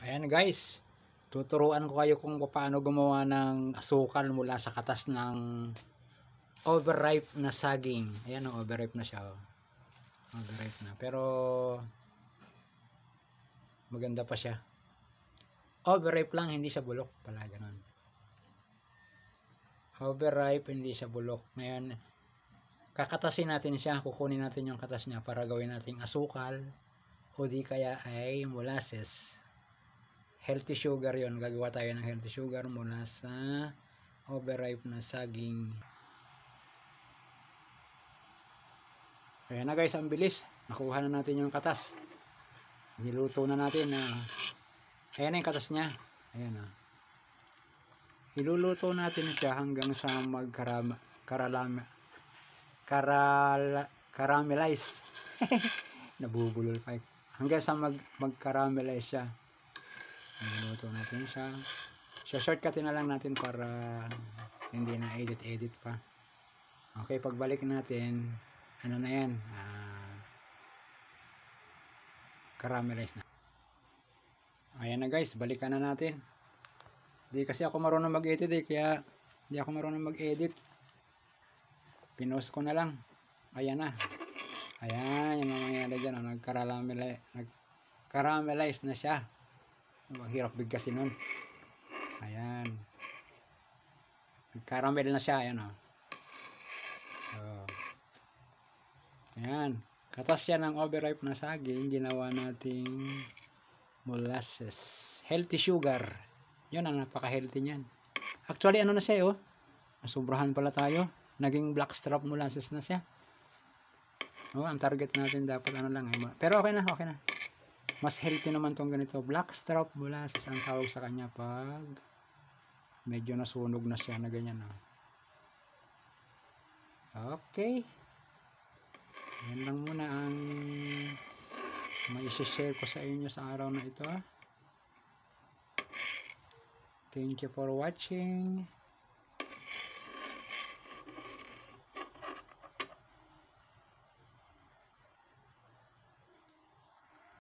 Ayan guys, tuturuan ko kayo kung paano gumawa ng asukal mula sa katas ng overripe na saging. Ayan o, overripe na siya. Overripe na. Pero maganda pa siya. Overripe lang, hindi siya bulok pala. Ganun. Overripe, hindi siya bulok. Ngayon, kakatasin natin siya. Kukunin natin yung katas niya para gawin natin asukal o di kaya ay molasses. Healthy sugar yon. Gagawa tayo ng healthy sugar mula sa overripe na saging. Ayan na guys, ang bilis. Nakuha na natin yung katas. Niluto na natin. Ayan na yung katas niya. Ayan na. Iluluto natin siya hanggang sa caramelize. Nabubulol pa. Hanggang sa mag-caramelize siya. Niluto natin siya. So shortcutin na lang natin para hindi na edit pa. Okay, pagbalik natin, ano na yan? Caramelize na. Ayan na guys, balikan na natin. Di kasi ako marunong mag-edit kaya di ako marunong mag-edit. Pinost ko na lang. Ayan na. Ayan, yung nangyayari dyan. Nag-caramelize na siya. Hirap bigkasin nun. Ayan. Nag-caramel na siya. Ayan o. Ayan. Katas siya ng overripe na saging. Ginawa nating molasses. Healthy sugar. Yun ang napaka-healthy niyan. Actually, ano na siya Nasubrahan pala tayo. Naging blackstrap molasses na siya. Ang target natin dapat ano lang. Pero okay na, okay na. Mas healthy naman tong ganito. Blackstrap molasses ang tawag sa kanya pag medyo nasunog na siya na ganyan. Okay. Yan lang muna ang mai-share ko sa inyo sa araw na ito. Thank you for watching.